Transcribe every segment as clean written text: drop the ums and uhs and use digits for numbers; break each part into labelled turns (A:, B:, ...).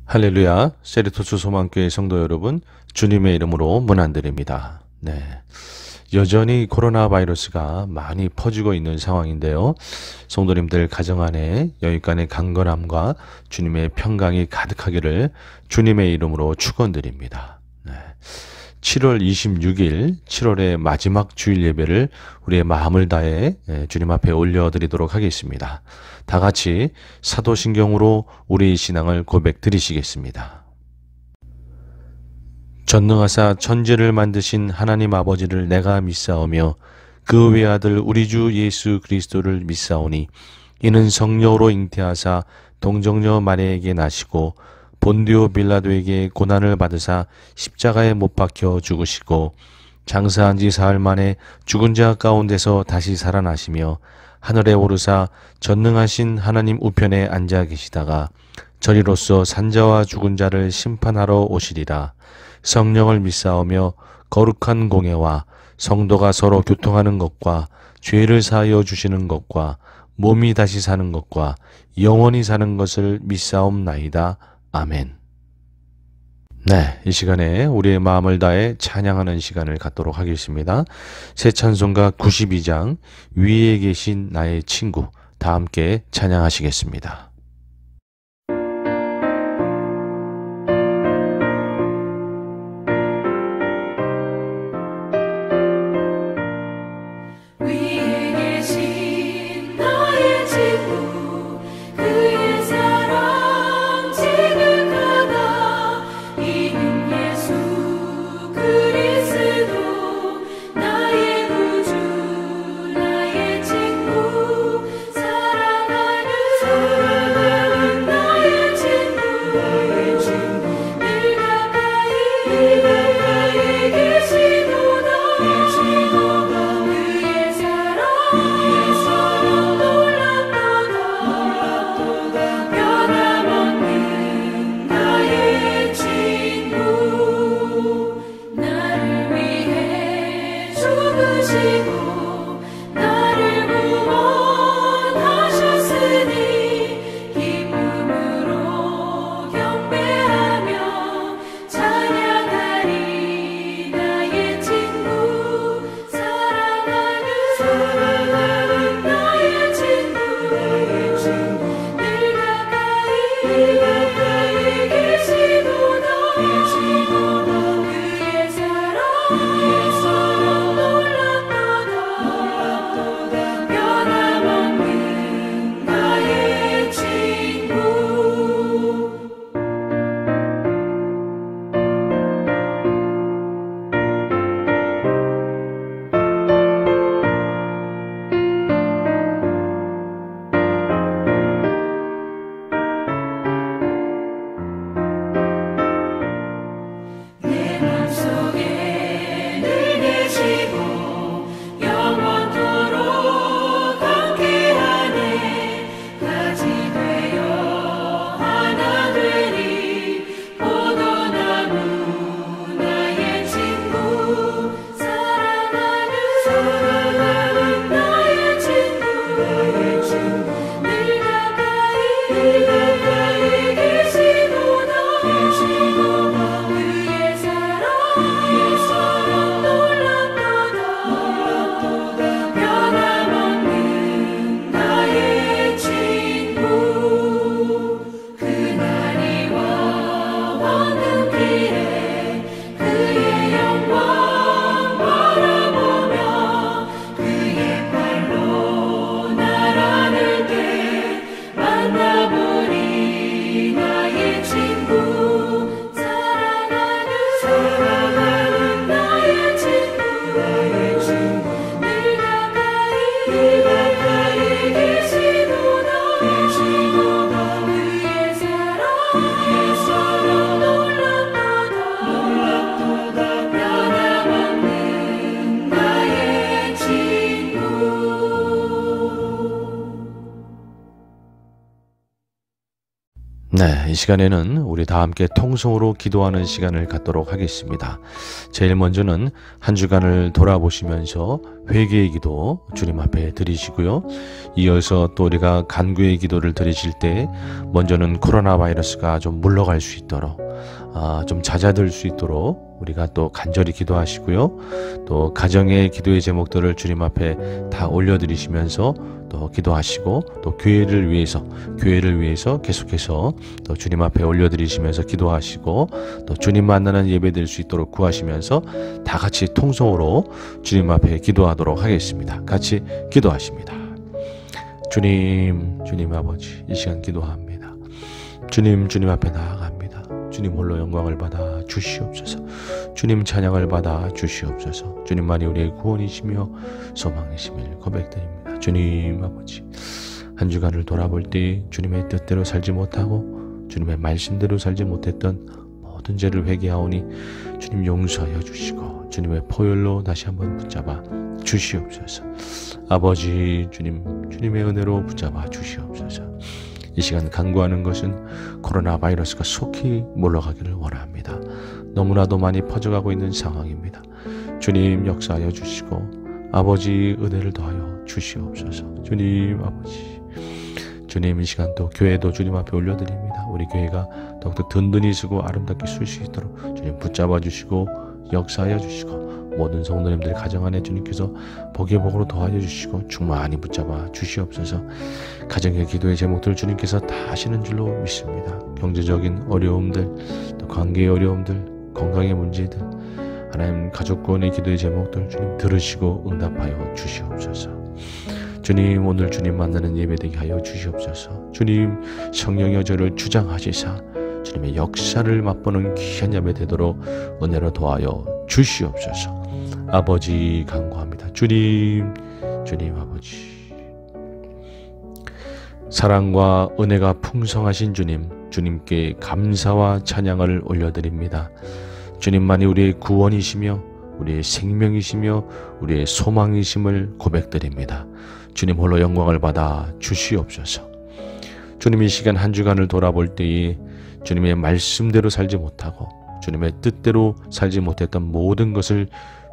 A: 할렐루야, 세리토스 소망교회 성도 여러분, 주님의 이름으로 문안드립니다. 네, 여전히 코로나 바이러스가 많이 퍼지고 있는 상황인데요. 성도님들 가정 안에 여육간의 강건함과 주님의 평강이 가득하기를 주님의 이름으로 축원드립니다. 네, 7월 26일, 7월의 마지막 주일 예배를 우리의 마음을 다해 주님 앞에 올려드리도록 하겠습니다. 다 같이 사도신경으로 우리의 신앙을 고백드리시겠습니다. 전능하사 천지를 만드신 하나님 아버지를 내가 믿사오며 그 외아들 우리 주 예수 그리스도를 믿사오니 이는 성령으로 잉태하사 동정녀 마리아에게 나시고 본디오 빌라도에게 고난을 받으사 십자가에 못 박혀 죽으시고 장사한 지 사흘 만에 죽은 자 가운데서 다시 살아나시며 하늘에 오르사 전능하신 하나님 우편에 앉아 계시다가 저리로서 산자와 죽은 자를 심판하러 오시리라. 성령을 믿사오며 거룩한 공예와 성도가 서로 교통하는 것과 죄를 사하여 주시는 것과 몸이 다시 사는 것과 영원히 사는 것을 믿사옵나이다. 아멘. 네, 이 시간에 우리의 마음을 다해 찬양하는 시간을 갖도록 하겠습니다. 새 찬송가 92장 위에 계신 나의 친구, 다 함께 찬양하시겠습니다.
B: 사랑하는
A: 네, 이 시간에는 우리 다 함께 통성으로 기도하는 시간을 갖도록 하겠습니다. 제일 먼저는 한 주간을 돌아보시면서 회개의 기도 주님 앞에 드리시고요. 이어서 또 우리가 간구의 기도를 드리실 때 먼저는 코로나 바이러스가 좀 물러갈 수 있도록 좀 잦아들 수 있도록 우리가 또 간절히 기도하시고요. 또 가정의 기도의 제목들을 주님 앞에 다 올려드리시면서 또 기도하시고 또 교회를 위해서 계속해서 또 주님 앞에 올려드리시면서 기도하시고 또 주님 만나는 예배 될 수 있도록 구하시면서 다 같이 통성으로 주님 앞에 기도하도록 하겠습니다. 같이 기도하십니다. 주님 아버지, 이 시간 기도합니다. 주님 앞에 나아갑니다. 주님 홀로 영광을 받아 주시옵소서. 주님 찬양을 받아 주시옵소서. 주님만이 우리의 구원이시며 소망이심을 고백드립니다. 주님 아버지, 한 주간을 돌아볼 때 주님의 뜻대로 살지 못하고 주님의 말씀대로 살지 못했던 모든 죄를 회개하오니 주님 용서하여 주시고 주님의 포혈로 다시 한번 붙잡아 주시옵소서. 아버지, 주님의 은혜로 붙잡아 주시옵소서. 이 시간 간구하는 것은 코로나 바이러스가 속히 물러가기를 원합니다. 너무나도 많이 퍼져가고 있는 상황입니다. 주님 역사하여 주시고 아버지 은혜를 더하여 주시옵소서. 주님 아버지, 주님 이 시간 또 교회도 주님 앞에 올려드립니다. 우리 교회가 더욱더 든든히 쓰고 아름답게 쓸 수 있도록 주님 붙잡아 주시고 역사하여 주시고 모든 성도님들 가정 안에 주님께서 복의 복으로 도와줘 주시고 충만히 붙잡아 주시옵소서. 가정의 기도의 제목들 주님께서 다 하시는 줄로 믿습니다. 경제적인 어려움들, 또 관계의 어려움들, 건강의 문제들, 하나님 가족 구원의 기도의 제목들 주님 들으시고 응답하여 주시옵소서. 주님, 오늘 주님 만나는 예배되게 하여 주시옵소서. 주님, 성령의 저를 주장하시사 주님의 역사를 맛보는 귀한 예배 되도록 은혜로 도와여 주시옵소서. 아버지 간구합니다. 주님 아버지, 사랑과 은혜가 풍성하신 주님께 감사와 찬양을 올려드립니다. 주님만이 우리의 구원이시며 우리의 생명이시며 우리의 소망이심을 고백드립니다. 주님 홀로 영광을 받아 주시옵소서. 주님, 이 시간 한 주간을 돌아볼 때에 주님의 말씀대로 살지 못하고 주님의 뜻대로 살지 못했던 모든 것을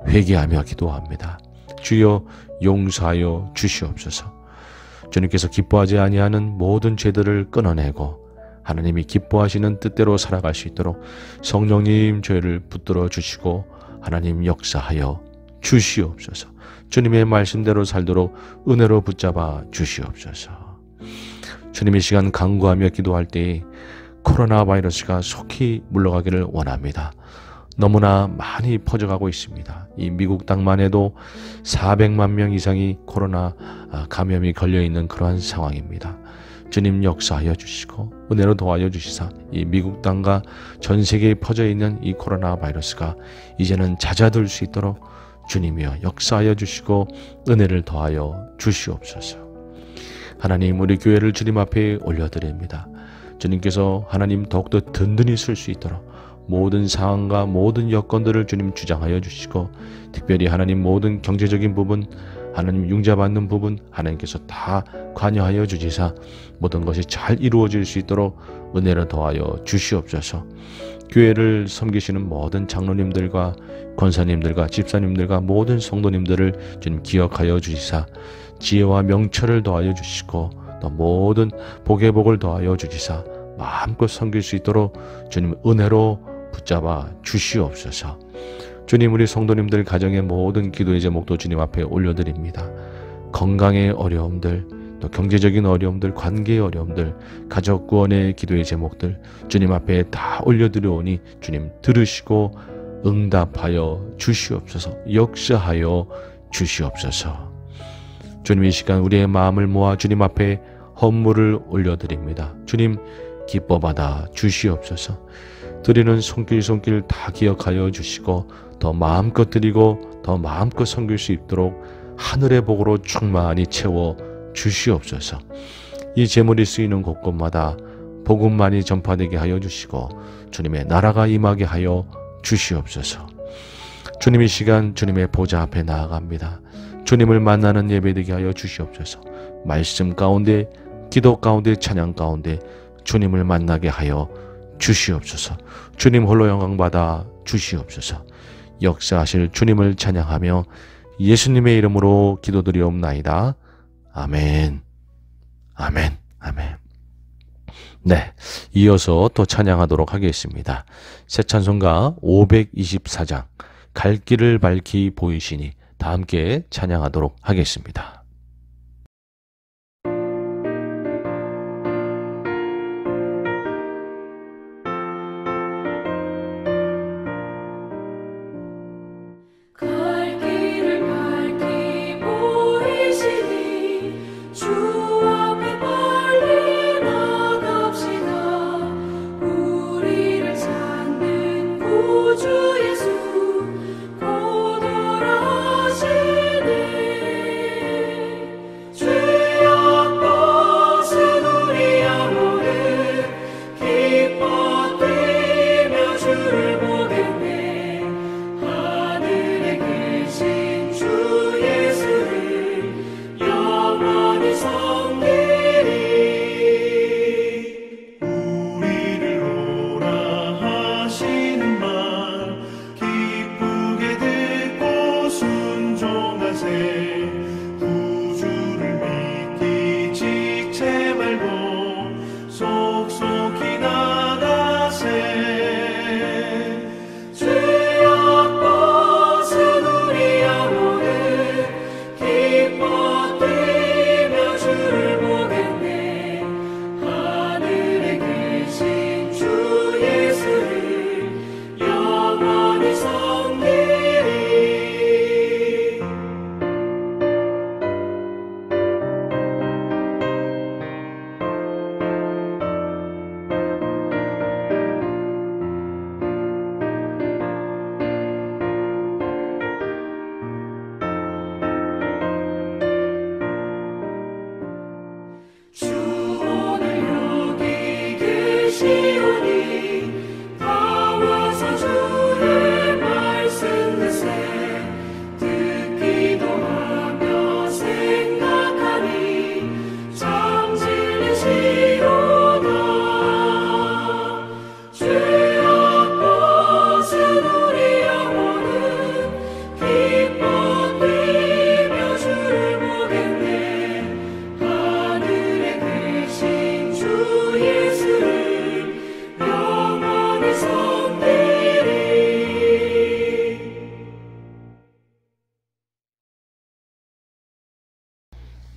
A: 회개하며 기도합니다. 주여 용서하여 주시옵소서. 주님께서 기뻐하지 아니하는 모든 죄들을 끊어내고 하나님이 기뻐하시는 뜻대로 살아갈 수 있도록 성령님 저희를 붙들어 주시고 하나님 역사하여 주시옵소서. 주님의 말씀대로 살도록 은혜로 붙잡아 주시옵소서. 주님, 이 시간 간구하며 기도할 때 코로나 바이러스가 속히 물러가기를 원합니다. 너무나 많이 퍼져가고 있습니다. 이 미국 땅만 해도 400만 명 이상이 코로나 감염이 걸려있는 그러한 상황입니다. 주님 역사하여 주시고 은혜로 도와여 주시사 이 미국 땅과 전 세계에 퍼져있는 이 코로나 바이러스가 이제는 잦아들 수 있도록 주님이여 역사하여 주시고 은혜를 더하여 주시옵소서. 하나님, 우리 교회를 주님 앞에 올려드립니다. 주님께서 하나님 더욱더 든든히 쓸 수 있도록 모든 상황과 모든 여건들을 주님 주장하여 주시고 특별히 하나님 모든 경제적인 부분, 하나님 융자받는 부분 하나님께서 다 관여하여 주시사 모든 것이 잘 이루어질 수 있도록 은혜를 더하여 주시옵소서. 교회를 섬기시는 모든 장로님들과 권사님들과 집사님들과 모든 성도님들을 주님 기억하여 주시사 지혜와 명철을 더하여 주시고 또 모든 복의 복을 더하여 주시사 마음껏 섬길 수 있도록 주님 은혜로 붙잡아 주시옵소서. 주님, 우리 성도님들 가정의 모든 기도의 제목도 주님 앞에 올려드립니다. 건강의 어려움들, 또 경제적인 어려움들, 관계의 어려움들, 가족 구원의 기도의 제목들 주님 앞에 다 올려드려오니 주님 들으시고 응답하여 주시옵소서. 역사하여 주시옵소서. 주님, 이 시간 우리의 마음을 모아 주님 앞에 헌물을 올려드립니다. 주님 기뻐받아 주시옵소서. 드리는 손길 다 기억하여 주시고 더 마음껏 드리고 더 마음껏 섬길 수 있도록 하늘의 복으로 충만히 채워 주시옵소서. 이 제물이 쓰이는 곳곳마다 복음만이 전파되게 하여 주시고 주님의 나라가 임하게 하여 주시옵소서. 주님, 이 시간 주님의 보좌 앞에 나아갑니다. 주님을 만나는 예배되게 하여 주시옵소서. 말씀 가운데, 기도 가운데, 찬양 가운데 주님을 만나게 하여 주시옵소서. 주님 홀로 영광받아 주시옵소서. 역사하실 주님을 찬양하며 예수님의 이름으로 기도드리옵나이다. 아멘. 아멘. 아멘. 네, 이어서 또 찬양하도록 하겠습니다. 새 찬송가 524장 갈 길을 밝히 보이시니 다 함께 찬양하도록 하겠습니다.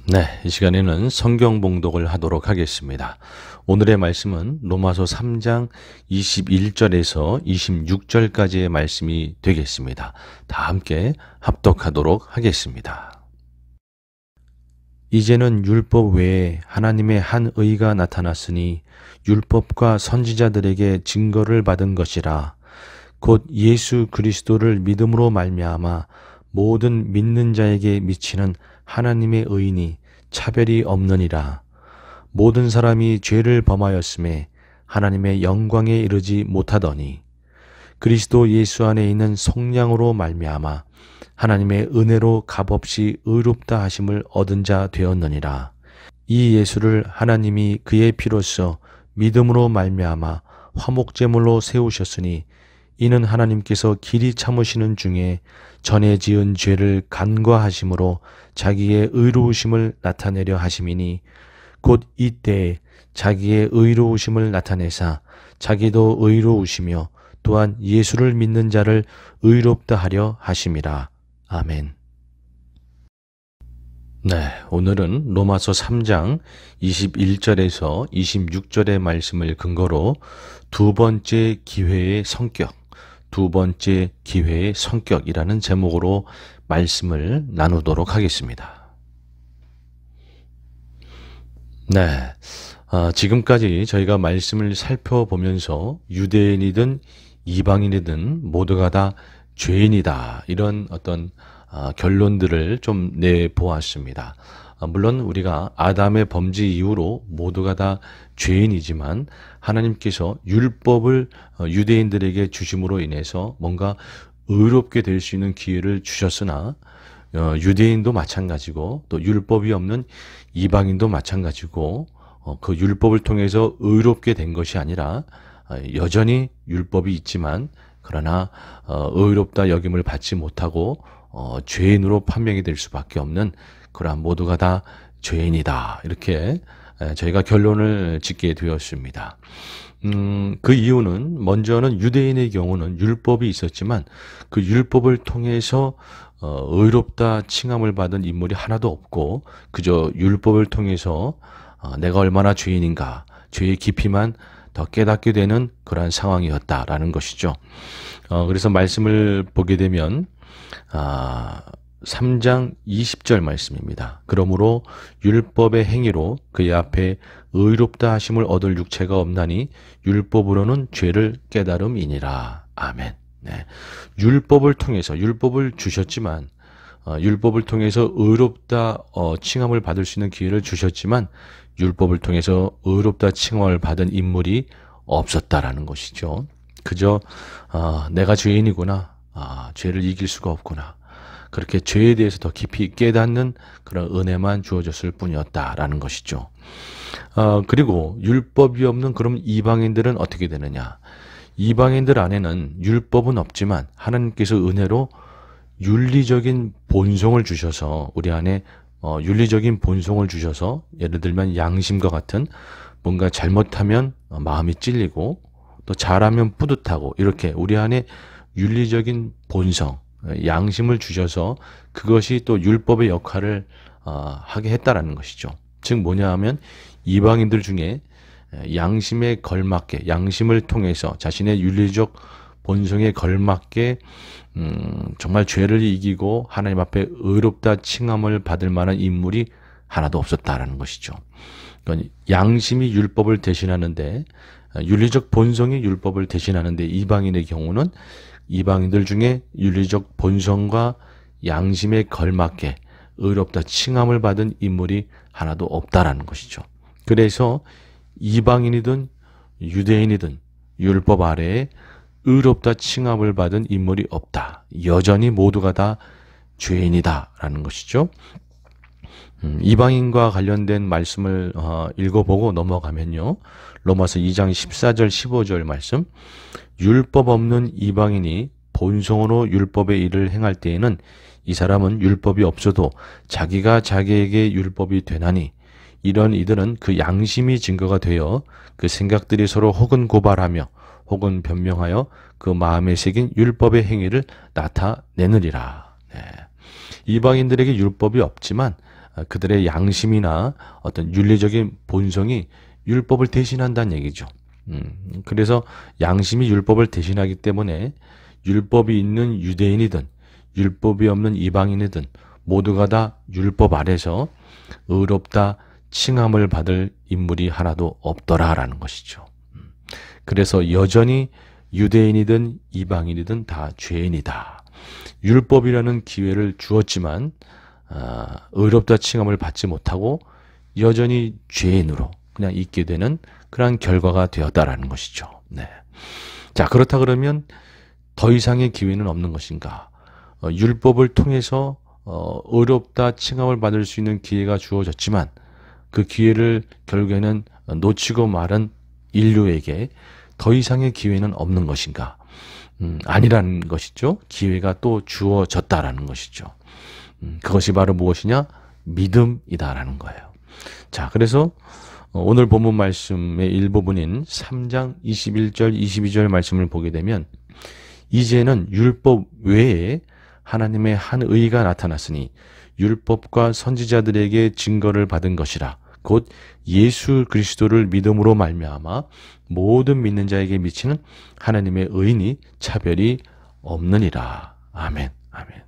A: 네, 이 시간에는 성경 봉독을 하도록 하겠습니다. 오늘의 말씀은 로마서 3장 21절에서 26절까지의 말씀이 되겠습니다. 다 함께 합독하도록 하겠습니다. 이제는 율법 외에 하나님의 한 의가 나타났으니 율법과 선지자들에게 증거를 받은 것이라. 곧 예수 그리스도를 믿음으로 말미암아 모든 믿는 자에게 미치는 하나님의 의인이 차별이 없느니라. 모든 사람이 죄를 범하였음에 하나님의 영광에 이르지 못하더니 그리스도 예수 안에 있는 성량으로 말미암아 하나님의 은혜로 값없이 의롭다 하심을 얻은 자 되었느니라. 이 예수를 하나님이 그의 피로써 믿음으로 말미암아 화목제물로 세우셨으니 이는 하나님께서 길이 참으시는 중에 전에 지은 죄를 간과하심으로 자기의 의로우심을 나타내려 하심이니 곧 이때에 자기의 의로우심을 나타내사 자기도 의로우시며 또한 예수를 믿는 자를 의롭다 하려 하심이라. 아멘. 네, 오늘은 로마서 3장 21절에서 26절의 말씀을 근거로 두 번째 기회의 성격이라는 제목으로 말씀을 나누도록 하겠습니다. 네, 지금까지 저희가 말씀을 살펴보면서 유대인이든 이방인이든 모두가 다 죄인이다, 이런 어떤 결론들을 좀 내보았습니다. 물론 우리가 아담의 범죄 이후로 모두가 다 죄인이지만 하나님께서 율법을 유대인들에게 주심으로 인해서 뭔가 의롭게 될 수 있는 기회를 주셨으나 유대인도 마찬가지고 또 율법이 없는 이방인도 마찬가지고 그 율법을 통해서 의롭게 된 것이 아니라 여전히 율법이 있지만 그러나 의롭다 여김을 받지 못하고 죄인으로 판명이 될 수밖에 없는 그러한 모두가 다 죄인이다. 이렇게 저희가 결론을 짓게 되었습니다. 그 이유는 먼저는 유대인의 경우는 율법이 있었지만 그 율법을 통해서 의롭다 칭함을 받은 인물이 하나도 없고 그저 율법을 통해서 내가 얼마나 죄인인가 죄의 깊이만 더 깨닫게 되는 그러한 상황이었다라는 것이죠. 그래서 말씀을 보게 되면 3장 20절 말씀입니다. 그러므로 율법의 행위로 그의 앞에 의롭다 하심을 얻을 육체가 없나니 율법으로는 죄를 깨달음이니라. 아멘. 네. 율법을 통해서 율법을 주셨지만 율법을 통해서 의롭다 칭함을 받을 수 있는 기회를 주셨지만 율법을 통해서 의롭다 칭함을 받은 인물이 없었다라는 것이죠. 그저 내가 죄인이구나. 죄를 이길 수가 없구나. 그렇게 죄에 대해서 더 깊이 깨닫는 그런 은혜만 주어졌을 뿐이었다라는 것이죠. 그리고 율법이 없는 그럼 이방인들은 어떻게 되느냐? 이방인들 안에는 율법은 없지만 하나님께서 은혜로 윤리적인 본성을 주셔서 우리 안에 윤리적인 본성을 주셔서 예를 들면 양심과 같은 뭔가 잘못하면 마음이 찔리고 또 잘하면 뿌듯하고 이렇게 우리 안에 윤리적인 본성, 양심을 주셔서 그것이 또 율법의 역할을 하게 했다라는 것이죠. 즉 뭐냐 하면 이방인들 중에 양심에 걸맞게 양심을 통해서 자신의 윤리적 본성에 걸맞게 정말 죄를 이기고 하나님 앞에 의롭다 칭함을 받을 만한 인물이 하나도 없었다라는 것이죠. 그러니까 양심이 율법을 대신하는데 윤리적 본성이 율법을 대신하는데 이방인의 경우는 이방인들 중에 윤리적 본성과 양심에 걸맞게 의롭다 칭함을 받은 인물이 하나도 없다라는 것이죠. 그래서 이방인이든 유대인이든 율법 아래에 의롭다 칭함을 받은 인물이 없다. 여전히 모두가 다 죄인이다라는 것이죠. 이방인과 관련된 말씀을 읽어보고 넘어가면요. 로마서 2장 14절 15절 말씀. 율법 없는 이방인이 본성으로 율법의 일을 행할 때에는 이 사람은 율법이 없어도 자기가 자기에게 율법이 되나니 이런 이들은 그 양심이 증거가 되어 그 생각들이 서로 혹은 고발하며 혹은 변명하여 그 마음에 새긴 율법의 행위를 나타내느니라. 네. 이방인들에게 율법이 없지만 그들의 양심이나 어떤 윤리적인 본성이 율법을 대신한다는 얘기죠. 그래서 양심이 율법을 대신하기 때문에 율법이 있는 유대인이든 율법이 없는 이방인이든 모두가 다 율법 아래서 의롭다 칭함을 받을 인물이 하나도 없더라라는 것이죠. 그래서 여전히 유대인이든 이방인이든 다 죄인이다. 율법이라는 기회를 주었지만 의롭다 칭함을 받지 못하고 여전히 죄인으로 그냥 있게 되는 그러한 결과가 되었다라는 것이죠. 네. 자, 그렇다 그러면 더 이상의 기회는 없는 것인가? 율법을 통해서 의롭다 칭함을 받을 수 있는 기회가 주어졌지만 그 기회를 결국에는 놓치고 말은 인류에게 더 이상의 기회는 없는 것인가? 아니라는 것이죠. 기회가 또 주어졌다라는 것이죠. 그것이 바로 무엇이냐? 믿음이다라는 거예요. 자, 그래서 오늘 본문 말씀의 일부분인 3장 21절 22절 말씀을 보게 되면 이제는 율법 외에 하나님의 한 의가 나타났으니 율법과 선지자들에게 증거를 받은 것이라 곧 예수 그리스도를 믿음으로 말미암아 모든 믿는 자에게 미치는 하나님의 의인이 차별이 없느니라. 아멘. 아멘.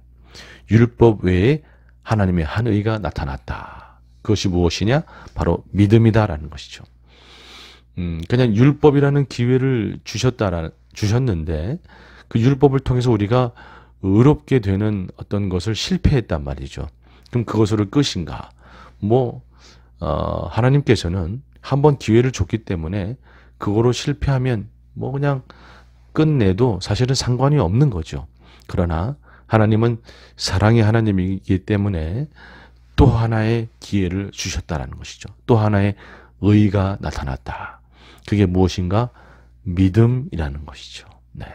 A: 율법 외에 하나님의 한 의가 나타났다. 그것이 무엇이냐? 바로 믿음이다라는 것이죠. 그냥 율법이라는 기회를 주셨는데 그 율법을 통해서 우리가 의롭게 되는 어떤 것을 실패했단 말이죠. 그럼 그것으로 끝인가? 하나님께서는 한번 기회를 줬기 때문에 그거로 실패하면 그냥 끝내도 사실은 상관이 없는 거죠. 그러나 하나님은 사랑의 하나님이기 때문에 또 하나의 기회를 주셨다라는 것이죠. 또 하나의 의가 나타났다. 그게 무엇인가? 믿음이라는 것이죠. 네.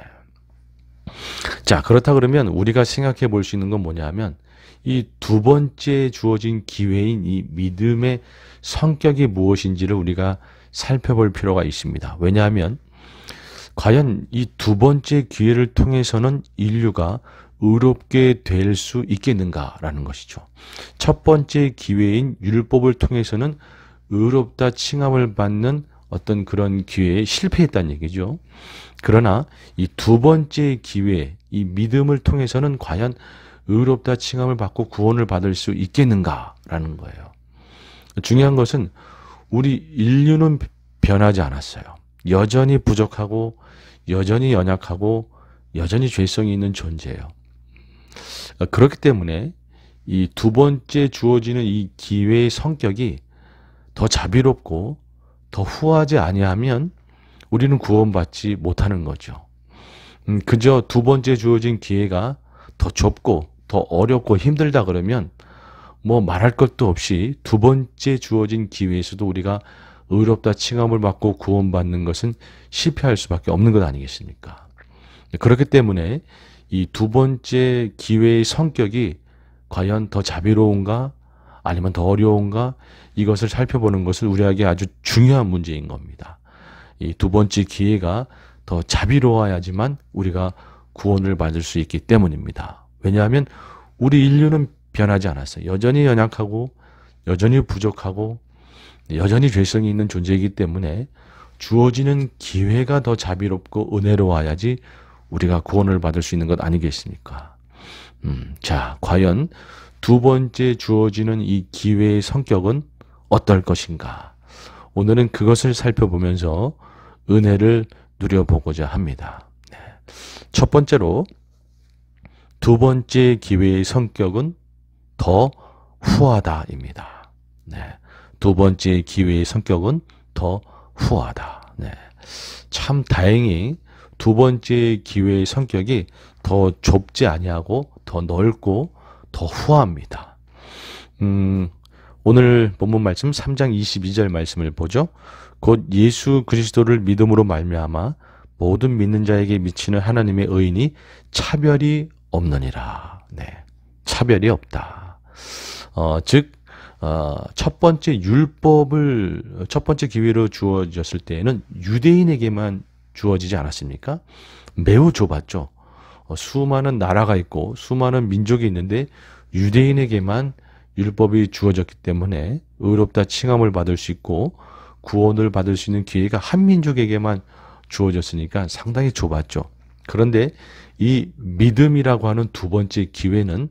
A: 자, 그렇다 그러면 우리가 생각해 볼 수 있는 건 뭐냐면 이 두 번째 주어진 기회인 이 믿음의 성격이 무엇인지를 우리가 살펴볼 필요가 있습니다. 왜냐하면 과연 이 두 번째 기회를 통해서는 인류가 의롭게 될 수 있겠는가라는 것이죠. 첫 번째 기회인 율법을 통해서는 의롭다 칭함을 받는 어떤 그런 기회에 실패했다는 얘기죠. 그러나 이 두 번째 기회, 이 믿음을 통해서는 과연 의롭다 칭함을 받고 구원을 받을 수 있겠는가라는 거예요. 중요한 것은 우리 인류는 변하지 않았어요. 여전히 부족하고 여전히 연약하고 여전히 죄성이 있는 존재예요. 그렇기 때문에 이 두 번째 주어지는 이 기회의 성격이 더 자비롭고 더 후하지 아니하면 우리는 구원받지 못하는 거죠. 그저 두 번째 주어진 기회가 더 좁고 더 어렵고 힘들다 그러면 뭐 말할 것도 없이 두 번째 주어진 기회에서도 우리가 의롭다 칭함을 받고 구원받는 것은 실패할 수밖에 없는 것 아니겠습니까? 그렇기 때문에 이 두 번째 기회의 성격이 과연 더 자비로운가 아니면 더 어려운가 이것을 살펴보는 것은 우리에게 아주 중요한 문제인 겁니다. 이 두 번째 기회가 더 자비로워야지만 우리가 구원을 받을 수 있기 때문입니다. 왜냐하면 우리 인류는 변하지 않았어요. 여전히 연약하고 여전히 부족하고 여전히 죄성이 있는 존재이기 때문에 주어지는 기회가 더 자비롭고 은혜로워야지 우리가 구원을 받을 수 있는 것 아니겠습니까? 자, 과연 두 번째 주어지는 이 기회의 성격은 어떨 것인가? 오늘은 그것을 살펴보면서 은혜를 누려보고자 합니다. 네. 첫 번째로 두 번째 기회의 성격은 더 후하다입니다. 네. 두 번째 기회의 성격은 더 후하다. 네. 참 다행히 두 번째 기회의 성격이 더 좁지 아니하고 더 넓고 더 후합니다. 오늘 본문 말씀 3장 22절 말씀을 보죠. 곧 예수 그리스도를 믿음으로 말미암아 모든 믿는 자에게 미치는 하나님의 의인이 차별이 없느니라. 네, 차별이 없다. 즉 첫 번째 율법을 첫 번째 기회로 주어졌을 때에는 유대인에게만 주어지지 않았습니까? 매우 좁았죠. 수많은 나라가 있고 수많은 민족이 있는데 유대인에게만 율법이 주어졌기 때문에 의롭다 칭함을 받을 수 있고 구원을 받을 수 있는 기회가 한 민족에게만 주어졌으니까 상당히 좁았죠. 그런데 이 믿음이라고 하는 두 번째 기회는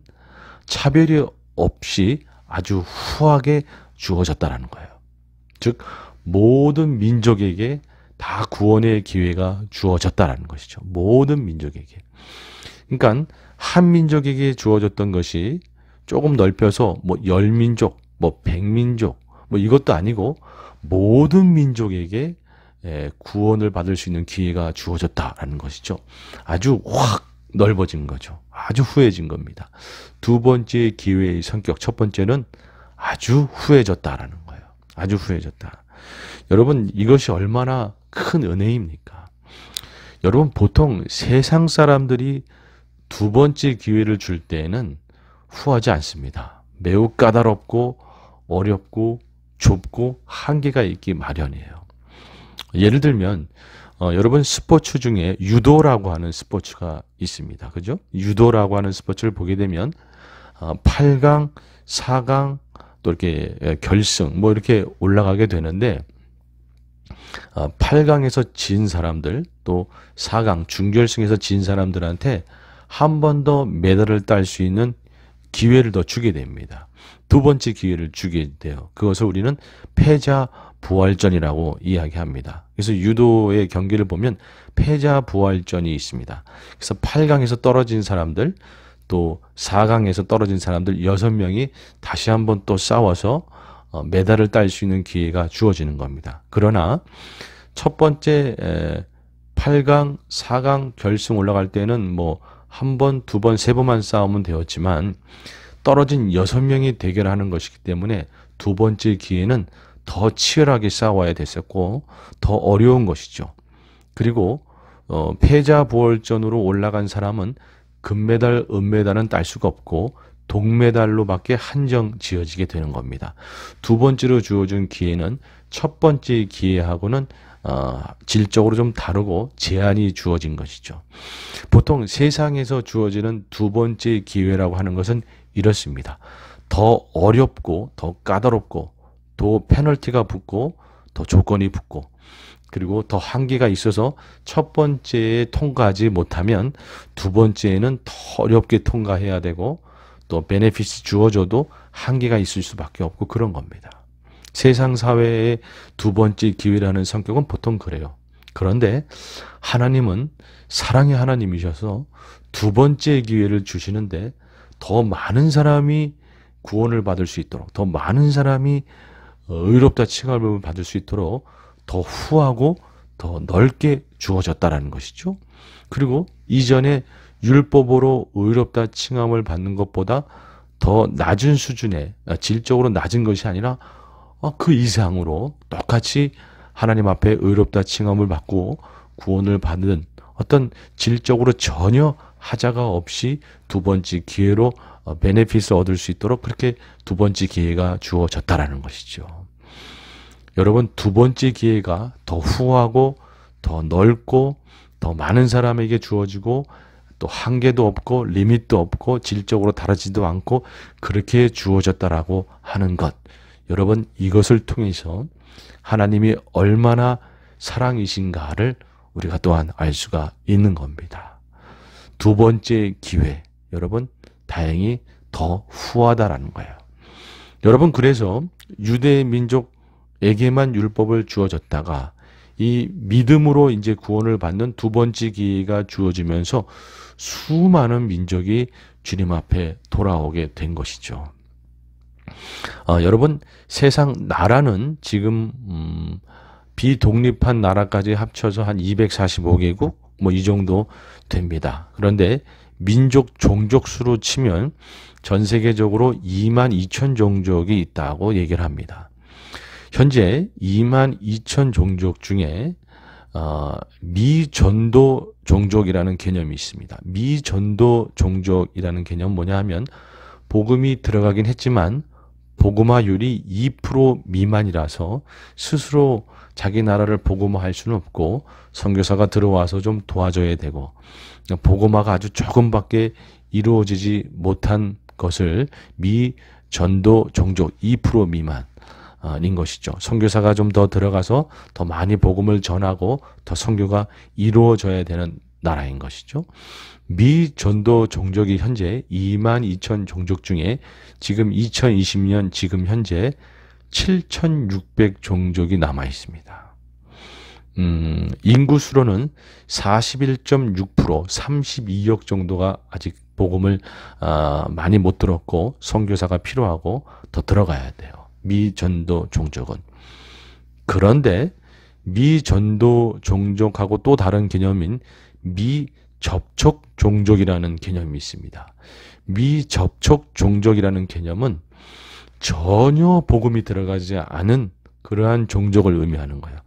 A: 차별이 없이 아주 후하게 주어졌다는 거예요. 즉 모든 민족에게 다 구원의 기회가 주어졌다는 것이죠. 모든 민족에게. 그러니까 한 민족에게 주어졌던 것이 조금 넓혀서 뭐 10민족, 뭐 100민족, 뭐 이것도 아니고 모든 민족에게 구원을 받을 수 있는 기회가 주어졌다라는 것이죠. 아주 확 넓어진 거죠. 아주 후해진 겁니다. 두 번째 기회의 성격, 첫 번째는 아주 후해졌다라는 거예요. 아주 후해졌다. 여러분, 이것이 얼마나 큰 은혜입니까? 여러분, 보통 세상 사람들이 두 번째 기회를 줄 때에는 후하지 않습니다. 매우 까다롭고 어렵고 좁고 한계가 있기 마련이에요. 예를 들면 여러분 스포츠 중에 유도라고 하는 스포츠가 있습니다. 그죠? 유도라고 하는 스포츠를 보게 되면 8강, 4강 또 이렇게 결승 뭐 이렇게 올라가게 되는데 8강에서 진 사람들 또 4강 준결승에서 진 사람들한테 한 번 더 메달을 딸 수 있는 기회를 더 주게 됩니다. 두 번째 기회를 주게 돼요. 그것을 우리는 패자 부활전이라고 이야기합니다. 그래서 유도의 경기를 보면 패자 부활전이 있습니다. 그래서 8강에서 떨어진 사람들 또 4강에서 떨어진 사람들 6명이 다시 한번 또 싸워서 메달을 딸 수 있는 기회가 주어지는 겁니다. 그러나 첫 번째 8강, 4강 결승 올라갈 때는 뭐 한 번, 두 번, 세 번만 싸우면 되었지만 떨어진 6명이 대결하는 것이기 때문에 두 번째 기회는 더 치열하게 싸워야 됐었고 더 어려운 것이죠. 그리고 패자부활전으로 올라간 사람은 금메달, 은메달은 딸 수가 없고 동메달로밖에 한정 지어지게 되는 겁니다. 두 번째로 주어진 기회는 첫 번째 기회하고는 질적으로 좀 다르고 제한이 주어진 것이죠. 보통 세상에서 주어지는 두 번째 기회라고 하는 것은 이렇습니다. 더 어렵고 더 까다롭고 또 페널티가 붙고 더 조건이 붙고 그리고 더 한계가 있어서 첫 번째에 통과하지 못하면 두 번째에는 더 어렵게 통과해야 되고 또 베네핏이 주어져도 한계가 있을 수밖에 없고 그런 겁니다. 세상 사회의 두 번째 기회라는 성격은 보통 그래요. 그런데 하나님은 사랑의 하나님이셔서 두 번째 기회를 주시는데 더 많은 사람이 구원을 받을 수 있도록 더 많은 사람이 의롭다 칭함을 받을 수 있도록 더 후하고 더 넓게 주어졌다라는 것이죠. 그리고 이전에 율법으로 의롭다 칭함을 받는 것보다 더 낮은 수준의 질적으로 낮은 것이 아니라 그 이상으로 똑같이 하나님 앞에 의롭다 칭함을 받고 구원을 받는 어떤 질적으로 전혀 하자가 없이 두 번째 기회로 베네핏을 얻을 수 있도록 그렇게 두 번째 기회가 주어졌다라는 것이죠. 여러분, 두 번째 기회가 더 후하고 더 넓고 더 많은 사람에게 주어지고 또 한계도 없고 리밋도 없고 질적으로 다르지도 않고 그렇게 주어졌다라고 하는 것. 여러분, 이것을 통해서 하나님이 얼마나 사랑이신가를 우리가 또한 알 수가 있는 겁니다. 두 번째 기회, 여러분, 다행히 더 후하다라는 거예요. 여러분, 그래서 유대 민족에게만 율법을 주어졌다가 이 믿음으로 이제 구원을 받는 두 번째 기회가 주어지면서 수많은 민족이 주님 앞에 돌아오게 된 것이죠. 여러분, 세상 나라는 지금 비독립한 나라까지 합쳐서 한 245개국 뭐 이 정도 됩니다. 그런데 민족 종족 수로 치면 전 세계적으로 2만 2천 종족이 있다고 얘기를 합니다. 현재 2만 2천 종족 중에 미전도 종족이라는 개념이 있습니다. 미전도 종족이라는 개념은 뭐냐 하면 복음이 들어가긴 했지만 복음화율이 2% 미만이라서 스스로 자기 나라를 복음화할 수는 없고 선교사가 들어와서 좀 도와줘야 되고 복음화가 아주 조금밖에 이루어지지 못한 것을 미전도 종족 2% 미만인 것이죠. 선교사가 좀 더 들어가서 더 많이 복음을 전하고 더 선교가 이루어져야 되는 나라인 것이죠. 미전도 종족이 현재 2만 2천 종족 중에 지금 2020년 지금 현재 7,600 종족이 남아 있습니다. 인구수로는 41.6% 32억 정도가 아직 복음을 많이 못 들었고 선교사가 필요하고 더 들어가야 돼요. 미전도 종족은. 그런데 미전도 종족하고 또 다른 개념인 미접촉 종족이라는 개념이 있습니다. 미접촉 종족이라는 개념은 전혀 복음이 들어가지 않은 그러한 종족을 의미하는 거예요.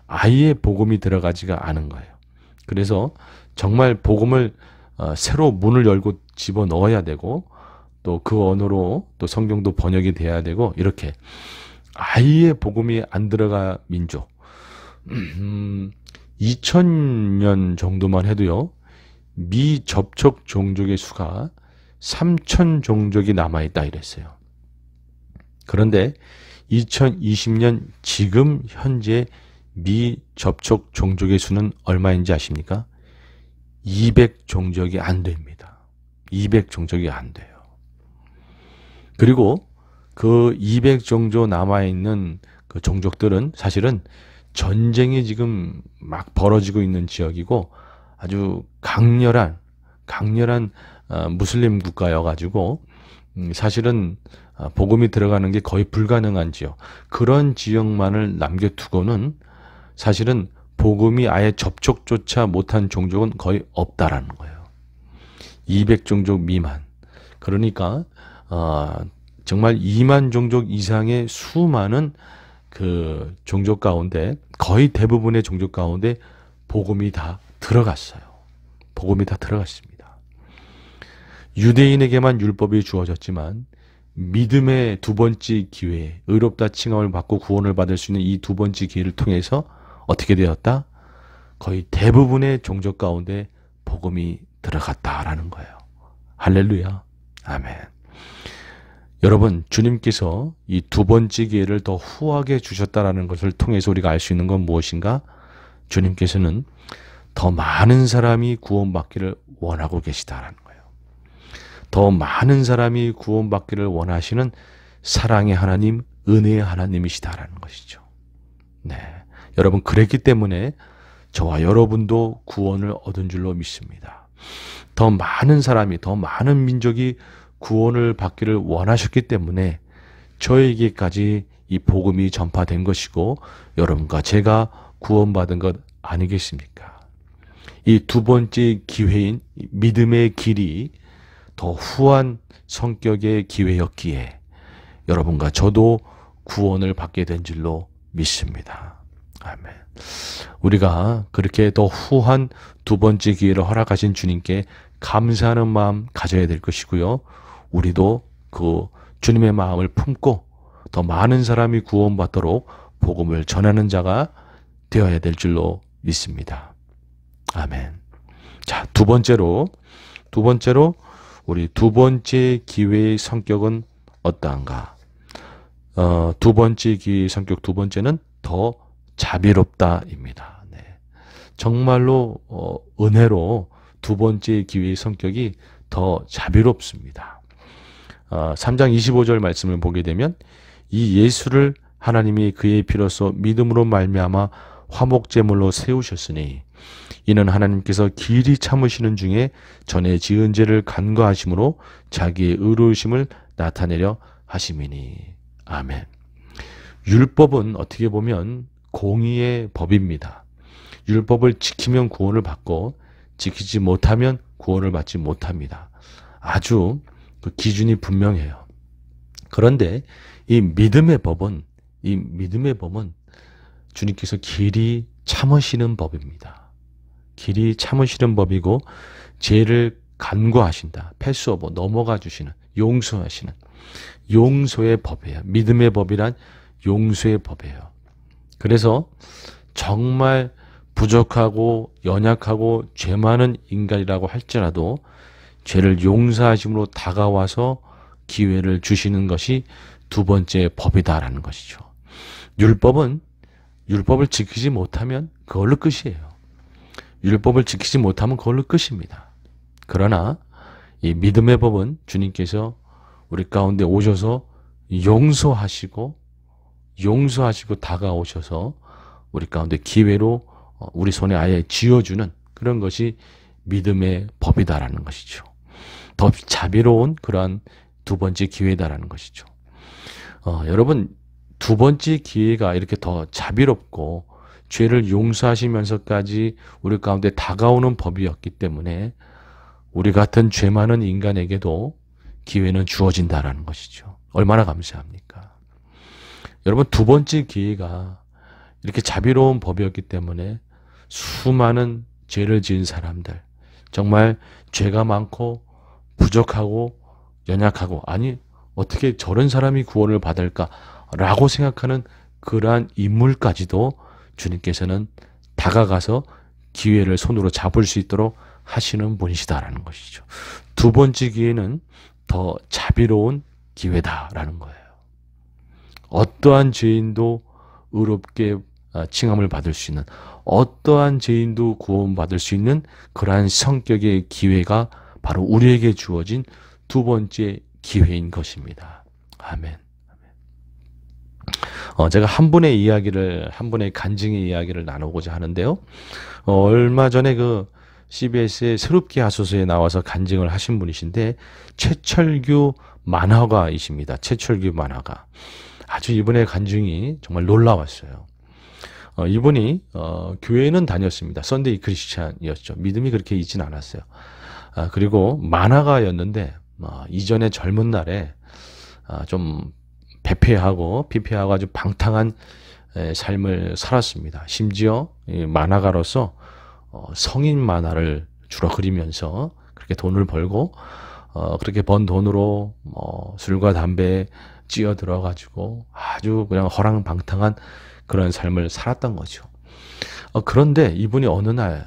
A: 아예 복음이 들어가지가 않은 거예요. 그래서 정말 복음을 새로 문을 열고 집어넣어야 되고 또 그 언어로 또 성경도 번역이 돼야 되고 이렇게 아예 복음이 안 들어가 민족 2000년 정도만 해도요. 미접촉 종족의 수가 3,000 종족이 남아있다 이랬어요. 그런데 2020년 지금 현재 미접촉 종족의 수는 얼마인지 아십니까? 200 종족이 안 됩니다. 200 종족이 안 돼요. 그리고 그 200 종족 남아있는 그 종족들은 사실은 전쟁이 지금 막 벌어지고 있는 지역이고 아주 강렬한 무슬림 국가여가지고 사실은 복음이 들어가는 게 거의 불가능한 지역, 그런 지역만을 남겨두고는 사실은 복음이 아예 접촉조차 못한 종족은 거의 없다라는 거예요. 200 종족 미만. 그러니까 정말 2만 종족 이상의 수많은 그 종족 가운데, 거의 대부분의 종족 가운데 복음이 다 들어갔어요. 복음이 다 들어갔습니다. 유대인에게만 율법이 주어졌지만 믿음의 두 번째 기회, 의롭다 칭함을 받고 구원을 받을 수 있는 이 두 번째 기회를 통해서 어떻게 되었다? 거의 대부분의 종족 가운데 복음이 들어갔다라는 거예요. 할렐루야. 아멘. 여러분, 주님께서 이 두 번째 기회를 더 후하게 주셨다라는 것을 통해서 우리가 알 수 있는 건 무엇인가? 주님께서는 더 많은 사람이 구원받기를 원하고 계시다라는 거예요. 더 많은 사람이 구원받기를 원하시는 사랑의 하나님, 은혜의 하나님이시다라는 것이죠. 네, 여러분, 그랬기 때문에 저와 여러분도 구원을 얻은 줄로 믿습니다. 더 많은 사람이, 더 많은 민족이 구원을 받기를 원하셨기 때문에 저에게까지 이 복음이 전파된 것이고 여러분과 제가 구원받은 것 아니겠습니까? 이 두 번째 기회인 믿음의 길이 더 후한 성격의 기회였기에 여러분과 저도 구원을 받게 된 줄로 믿습니다. 아멘. 우리가 그렇게 더 후한 두 번째 기회를 허락하신 주님께 감사하는 마음 가져야 될 것이고요. 우리도 그 주님의 마음을 품고 더 많은 사람이 구원받도록 복음을 전하는 자가 되어야 될 줄로 믿습니다. 아멘. 자, 두 번째로 우리 두 번째 기회의 성격은 어떠한가? 두 번째 기회의 성격 두 번째는 더 자비롭다입니다. 네. 정말로 은혜로 두 번째 기회의 성격이 더 자비롭습니다. 3장 25절 말씀을 보게 되면 이 예수를 하나님이 그의 피로써 믿음으로 말미암아 화목제물로 세우셨으니 이는 하나님께서 길이 참으시는 중에 전에 지은 죄를 간과하심으로 자기의 의로우심을 나타내려 하심이니. 아멘. 율법은 어떻게 보면 공의의 법입니다. 율법을 지키면 구원을 받고 지키지 못하면 구원을 받지 못합니다. 아주 그 기준이 분명해요. 그런데 이 믿음의 법은 주님께서 길이 참으시는 법입니다. 길이 참으시는 법이고 죄를 간과하신다. 패스오버, 넘어가 주시는, 용서하시는 용서의 법이에요. 믿음의 법이란 용서의 법이에요. 그래서 정말 부족하고 연약하고 죄 많은 인간이라고 할지라도 죄를 용서하심으로 다가와서 기회를 주시는 것이 두 번째 법이다라는 것이죠. 율법을 지키지 못하면 그걸로 끝이에요. 율법을 지키지 못하면 그걸로 끝입니다. 그러나 이 믿음의 법은 주님께서 우리 가운데 오셔서 용서하시고 다가오셔서 우리 가운데 기회로 우리 손에 아예 쥐어주는 그런 것이 믿음의 법이다라는 것이죠. 더 자비로운 그러한 두 번째 기회다라는 것이죠. 여러분, 두 번째 기회가 이렇게 더 자비롭고 죄를 용서하시면서까지 우리 가운데 다가오는 법이었기 때문에 우리 같은 죄 많은 인간에게도 기회는 주어진다라는 것이죠. 얼마나 감사합니까? 여러분, 두 번째 기회가 이렇게 자비로운 법이었기 때문에 수많은 죄를 지은 사람들, 정말 죄가 많고 부족하고 연약하고, 아니 어떻게 저런 사람이 구원을 받을까라고 생각하는 그러한 인물까지도 주님께서는 다가가서 기회를 손으로 잡을 수 있도록 하시는 분이시다라는 것이죠. 두 번째 기회는 더 자비로운 기회다라는 거예요. 어떠한 죄인도 의롭게 칭함을 받을 수 있는, 어떠한 죄인도 구원받을 수 있는 그러한 성격의 기회가 바로 우리에게 주어진 두 번째 기회인 것입니다. 아멘. 제가 한 분의 간증의 이야기를 나누고자 하는데요. 얼마 전에 그 CBS의 새롭게 하소서에 나와서 간증을 하신 분이신데, 최철규 만화가이십니다. 최철규 만화가. 아주 이분의 간증이 정말 놀라웠어요. 이분이 교회는 다녔습니다. 썬데이 크리스찬이었죠. 믿음이 그렇게 있진 않았어요. 그리고 만화가였는데 이전에 젊은 날에 좀 대패하고 피폐하고 아주 방탕한 삶을 살았습니다. 심지어 만화가로서 성인 만화를 주로 그리면서 그렇게 돈을 벌고 그렇게 번 돈으로 술과 담배에 찌어들어가지고 아주 그냥 허랑방탕한 그런 삶을 살았던 거죠. 그런데 이분이 어느 날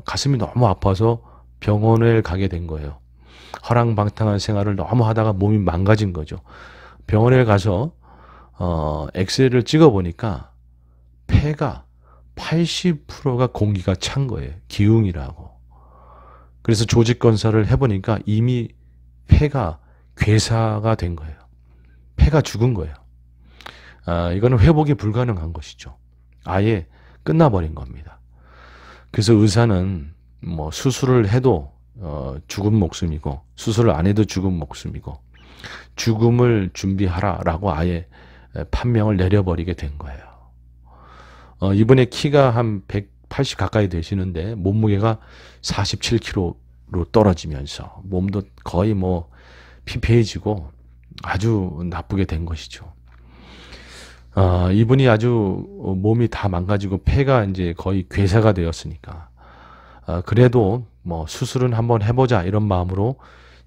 A: 가슴이 너무 아파서 병원에 가게 된 거예요. 허랑방탕한 생활을 너무 하다가 몸이 망가진 거죠. 병원에 가서 엑스레이를 찍어보니까 폐가 80%가 공기가 찬 거예요. 기흉이라고. 그래서 조직 검사를 해보니까 이미 폐가 괴사가 된 거예요. 폐가 죽은 거예요. 이거는 회복이 불가능한 것이죠. 아예 끝나버린 겁니다. 그래서 의사는 뭐 수술을 해도 죽은 목숨이고 수술을 안 해도 죽은 목숨이고 죽음을 준비하라라고 아예 판명을 내려버리게 된 거예요. 이분의 키가 한 180 가까이 되시는데 몸무게가 47kg로 떨어지면서 몸도 거의 뭐 피폐해지고 아주 나쁘게 된 것이죠. 이분이 아주 몸이 다 망가지고 폐가 이제 거의 괴사가 되었으니까 그래도 뭐 수술은 한번 해보자 이런 마음으로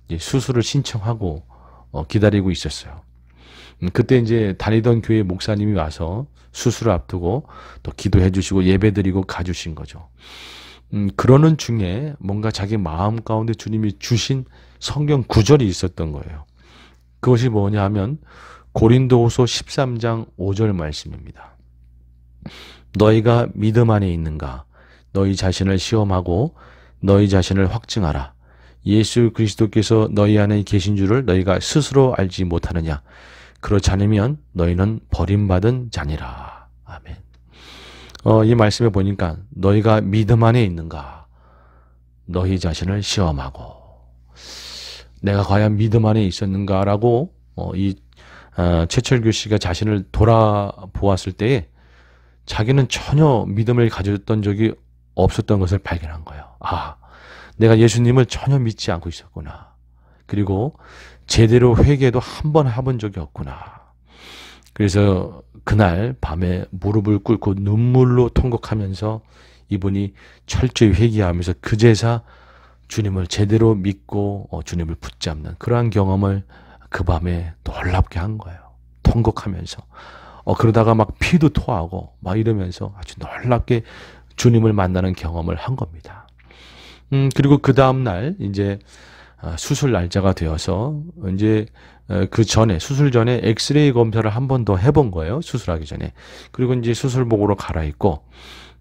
A: 이제 수술을 신청하고 기다리고 있었어요. 그때 이제 다니던 교회 목사님이 와서 수술을 앞두고 또 기도해 주시고 예배 드리고 가주신 거죠. 그러는 중에 뭔가 자기 마음 가운데 주님이 주신 성경 구절이 있었던 거예요. 그것이 뭐냐 하면 고린도후서 13장 5절 말씀입니다. 너희가 믿음 안에 있는가? 너희 자신을 시험하고 너희 자신을 확증하라. 예수 그리스도께서 너희 안에 계신 줄을 너희가 스스로 알지 못하느냐? 그렇지 않으면 너희는 버림받은 자니라. 아멘. 이 말씀에 보니까 너희가 믿음 안에 있는가? 너희 자신을 시험하고 내가 과연 믿음 안에 있었는가라고 최철규 씨가 자신을 돌아보았을 때에 자기는 전혀 믿음을 가졌던 적이 없었던 것을 발견한 거예요. 내가 예수님을 전혀 믿지 않고 있었구나. 그리고 제대로 회개도 한 번 해본 적이 없구나. 그래서 그날 밤에 무릎을 꿇고 눈물로 통곡하면서 이분이 철저히 회개하면서 그제서 주님을 제대로 믿고 주님을 붙잡는 그러한 경험을 그 밤에 놀랍게 한 거예요. 통곡하면서. 그러다가 막 피도 토하고 막 이러면서 아주 놀랍게 주님을 만나는 경험을 한 겁니다. 그리고 그 다음날 이제 수술 날짜가 되어서 이제 그 전에 수술 전에 엑스레이 검사를 한 번 더 해본 거예요. 수술하기 전에. 그리고 이제 수술복으로 갈아입고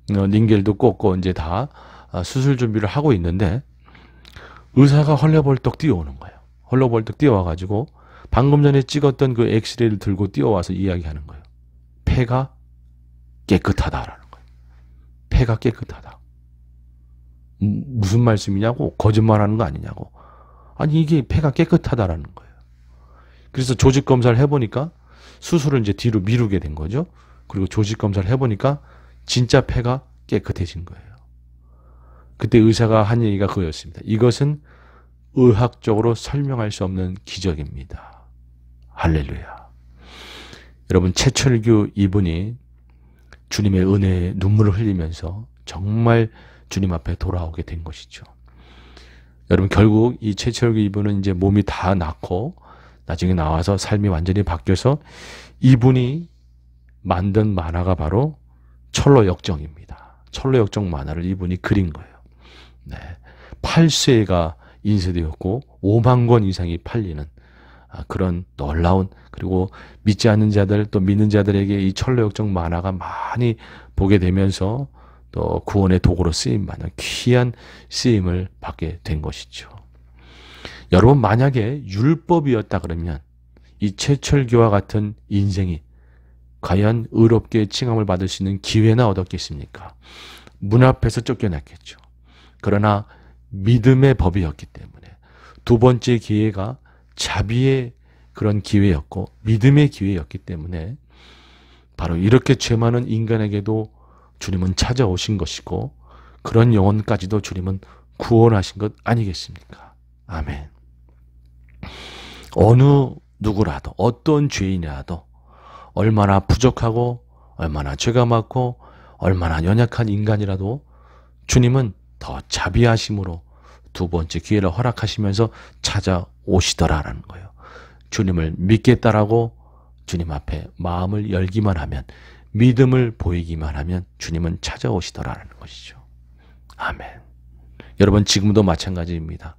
A: 링겔도 꽂고 이제 다 수술 준비를 하고 있는데 의사가 헐레벌떡 뛰어오는 거예요. 헐레벌떡 뛰어와가지고 방금 전에 찍었던 그 엑스레이를 들고 뛰어와서 이야기하는 거예요. 폐가 깨끗하다라는 거예요. 폐가 깨끗하다. 무슨 말씀이냐고? 거짓말하는 거 아니냐고? 아니 이게 폐가 깨끗하다라는 거예요. 그래서 조직 검사를 해보니까 수술을 이제 뒤로 미루게 된 거죠. 그리고 조직 검사를 해보니까 진짜 폐가 깨끗해진 거예요. 그때 의사가 한 얘기가 그거였습니다. 이것은 의학적으로 설명할 수 없는 기적입니다. 할렐루야. 여러분 최철규 이분이 주님의 은혜에 눈물을 흘리면서 정말 주님 앞에 돌아오게 된 것이죠. 여러분 결국 이 최철규 이분은 이제 몸이 다 낫고 나중에 나와서 삶이 완전히 바뀌어서 이분이 만든 만화가 바로 철로역정입니다. 철로역정 만화를 이분이 그린 거예요. 8쇄가 인쇄되었고 5만 권 이상이 팔리는 그런 놀라운 그리고 믿지 않는 자들 또 믿는 자들에게 이 철로역정 만화가 많이 보게 되면서 또 구원의 도구로 쓰임받는 귀한 쓰임을 받게 된 것이죠. 여러분 만약에 율법이었다 그러면 이 최철규와 같은 인생이 과연 의롭게 칭함을 받을 수 있는 기회나 얻었겠습니까? 문 앞에서 쫓겨났겠죠. 그러나 믿음의 법이었기 때문에 두 번째 기회가 자비의 그런 기회였고 믿음의 기회였기 때문에 바로 이렇게 죄 많은 인간에게도 주님은 찾아오신 것이고 그런 영혼까지도 주님은 구원하신 것 아니겠습니까? 아멘. 어느 누구라도, 어떤 죄인이라도, 얼마나 부족하고 얼마나 죄가 많고 얼마나 연약한 인간이라도 주님은 더 자비하심으로 두 번째 기회를 허락하시면서 찾아오시더라라는 거예요. 주님을 믿겠다라고 주님 앞에 마음을 열기만 하면, 믿음을 보이기만 하면 주님은 찾아오시더라라는 것이죠. 아멘. 여러분, 지금도 마찬가지입니다.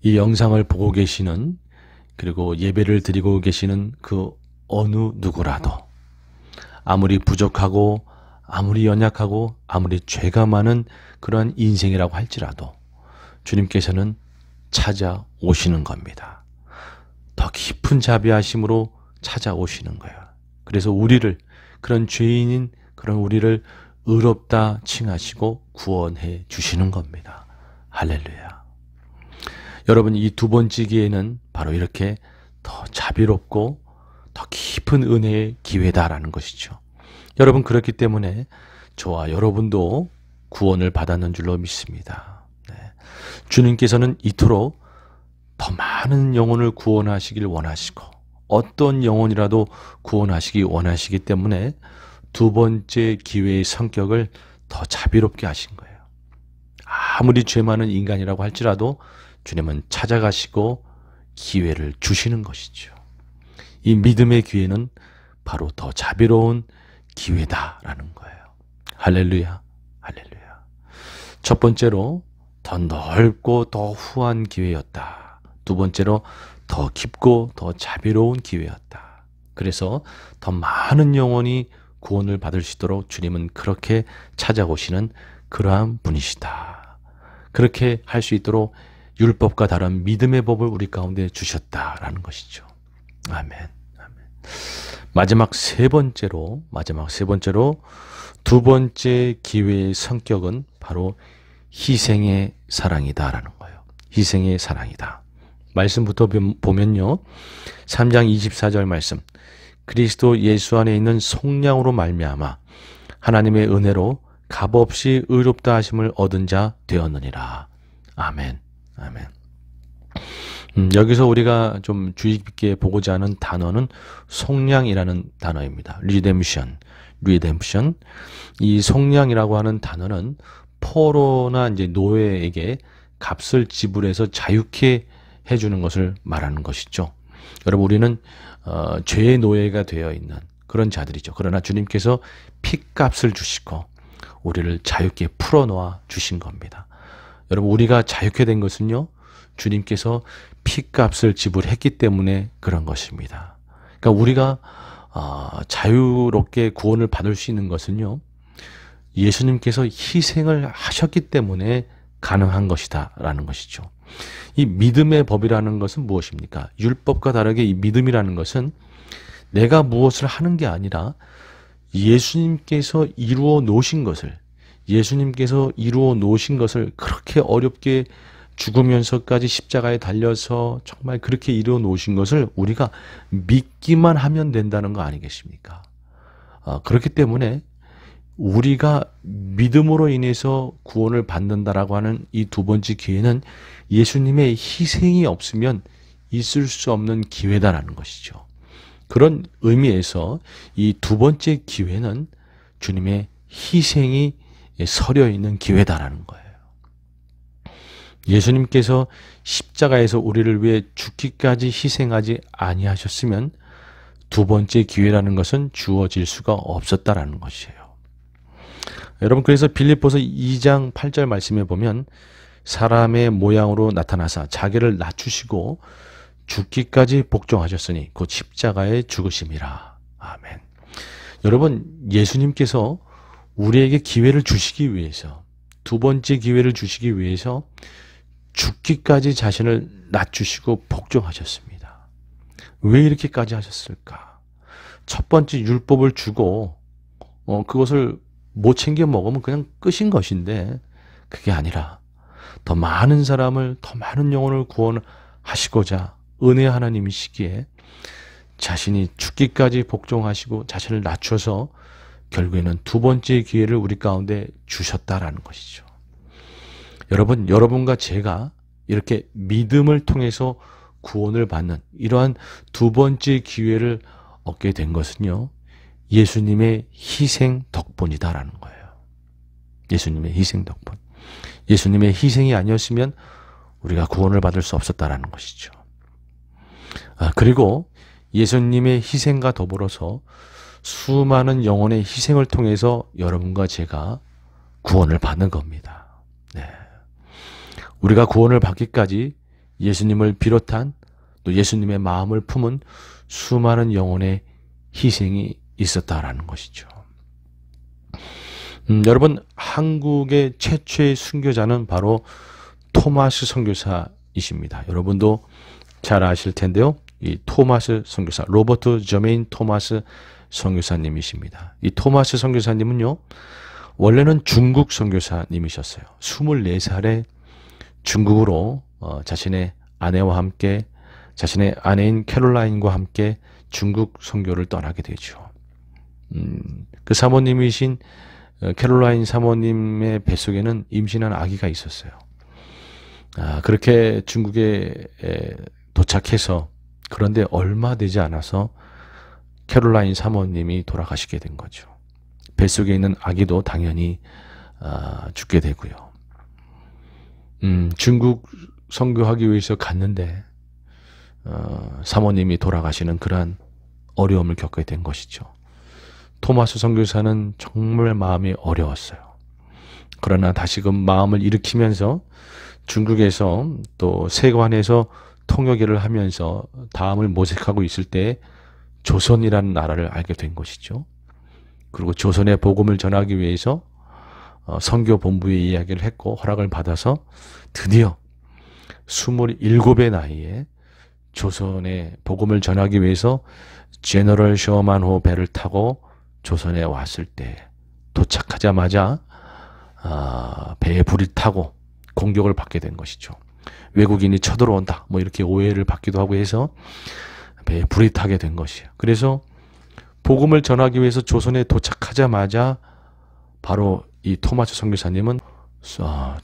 A: 이 영상을 보고 계시는, 그리고 예배를 드리고 계시는 그 어느 누구라도 아무리 부족하고 아무리 연약하고 아무리 죄가 많은 그러한 인생이라고 할지라도 주님께서는 찾아오시는 겁니다. 더 깊은 자비하심으로 찾아오시는 거예요. 그래서 우리를, 그런 죄인인 그런 우리를 의롭다 칭하시고 구원해 주시는 겁니다. 할렐루야. 여러분, 이 두 번째 기회는 바로 이렇게 더 자비롭고 더 깊은 은혜의 기회다라는 것이죠. 여러분, 그렇기 때문에 저와 여러분도 구원을 받았는 줄로 믿습니다. 네. 주님께서는 이토록 더 많은 영혼을 구원하시길 원하시고 어떤 영혼이라도 구원하시기 원하시기 때문에 두 번째 기회의 성격을 더 자비롭게 하신 거예요. 아무리 죄 많은 인간이라고 할지라도 주님은 찾아가시고 기회를 주시는 것이죠. 이 믿음의 기회는 바로 더 자비로운 기회다라는 거예요. 할렐루야, 할렐루야. 첫 번째로 더 넓고 더 후한 기회였다. 두 번째로 더 깊고 더 자비로운 기회였다. 그래서 더 많은 영혼이 구원을 받을 수 있도록 주님은 그렇게 찾아오시는 그러한 분이시다. 그렇게 할 수 있도록 율법과 다른 믿음의 법을 우리 가운데 주셨다라는 것이죠. 아멘. 아멘. 마지막 세 번째로 두 번째 기회의 성격은 바로 희생의 사랑이다라는 거예요. 희생의 사랑이다. 말씀부터 보면요. 3장 24절 말씀. 그리스도 예수 안에 있는 속량으로 말미암아 하나님의 은혜로 값없이 의롭다 하심을 얻은 자 되었느니라. 아멘. 아멘. 여기서 우리가 좀 주의 깊게 보고자 하는 단어는 속량이라는 단어입니다. 리뎀션. 이 속량이라고 하는 단어는 포로나 이제 노예에게 값을 지불해서 자유케 해주는 것을 말하는 것이죠. 여러분, 우리는 죄의 노예가 되어 있는 그런 자들이죠. 그러나 주님께서 핏값을 주시고 우리를 자유케 풀어놓아 주신 겁니다. 여러분, 우리가 자유케 된 것은요, 주님께서 핏값을 지불했기 때문에 그런 것입니다. 그러니까 우리가 자유롭게 구원을 받을 수 있는 것은요, 예수님께서 희생을 하셨기 때문에 가능한 것이다 라는 것이죠. 이 믿음의 법이라는 것은 무엇입니까? 율법과 다르게 이 믿음이라는 것은 내가 무엇을 하는 게 아니라 예수님께서 이루어 놓으신 것을, 그렇게 어렵게 죽으면서까지 십자가에 달려서 정말 그렇게 이루어 놓으신 것을 우리가 믿기만 하면 된다는 거 아니겠습니까? 그렇기 때문에 우리가 믿음으로 인해서 구원을 받는다라고 하는 이 두 번째 기회는 예수님의 희생이 없으면 있을 수 없는 기회다라는 것이죠. 그런 의미에서 이 두 번째 기회는 주님의 희생이 서려 있는 기회다라는 거예요. 예수님께서 십자가에서 우리를 위해 죽기까지 희생하지 아니하셨으면 두 번째 기회라는 것은 주어질 수가 없었다라는 것이에요. 여러분, 그래서 빌립보서 2장 8절 말씀에 보면 사람의 모양으로 나타나사 자기를 낮추시고 죽기까지 복종하셨으니 곧 십자가의 죽으심이라. 아멘. 여러분, 예수님께서 우리에게 기회를 주시기 위해서, 두 번째 기회를 주시기 위해서 죽기까지 자신을 낮추시고 복종하셨습니다. 왜 이렇게까지 하셨을까? 첫 번째 율법을 주고 그것을 못 챙겨 먹으면 그냥 끝인 것인데, 그게 아니라 더 많은 사람을, 더 많은 영혼을 구원하시고자 은혜 하나님이시기에 자신이 죽기까지 복종하시고 자신을 낮춰서 결국에는 두 번째 기회를 우리 가운데 주셨다라는 것이죠. 여러분, 여러분과 제가 이렇게 믿음을 통해서 구원을 받는 이러한 두 번째 기회를 얻게 된 것은요, 예수님의 희생 덕분이다라는 거예요. 예수님의 희생 덕분. 예수님의 희생이 아니었으면 우리가 구원을 받을 수 없었다라는 것이죠. 그리고 예수님의 희생과 더불어서 수많은 영혼의 희생을 통해서 여러분과 제가 구원을 받는 겁니다. 네. 우리가 구원을 받기까지 예수님을 비롯한 또 예수님의 마음을 품은 수많은 영혼의 희생이 있었다라는 것이죠. 여러분, 한국의 최초의 순교자는 바로 토마스 선교사이십니다. 여러분도 잘 아실 텐데요. 이 토마스 선교사, 로버트 저메인 토마스 선교사님이십니다. 이 토마스 선교사님은요, 원래는 중국 선교사님이셨어요. 24살에 중국으로 자신의 아내와 함께, 자신의 아내인 캐롤라인과 함께 중국 선교를 떠나게 되죠. 그 사모님이신 캐롤라인 사모님의 뱃속에는 임신한 아기가 있었어요. 그렇게 중국에 도착해서, 그런데 얼마 되지 않아서 캐롤라인 사모님이 돌아가시게 된 거죠. 뱃속에 있는 아기도 당연히 죽게 되고요. 중국 선교하기 위해서 갔는데 사모님이 돌아가시는 그러한 어려움을 겪게 된 것이죠. 토마스 선교사는 정말 마음이 어려웠어요. 그러나 다시금 마음을 일으키면서 중국에서 또 세관에서 통역일을 하면서 다음을 모색하고 있을 때 조선이라는 나라를 알게 된 것이죠. 그리고 조선의 복음을 전하기 위해서 선교본부에 이야기를 했고 허락을 받아서 드디어 27의 나이에 조선의 복음을 전하기 위해서 제너럴 셔만호 배를 타고 조선에 왔을 때, 도착하자마자 배에 불이 타고 공격을 받게 된 것이죠. 외국인이 쳐들어온다, 뭐 이렇게 오해를 받기도 하고 해서 배에 불이 타게 된 것이에요. 그래서 복음을 전하기 위해서 조선에 도착하자마자 바로 이 토마스 선교사님은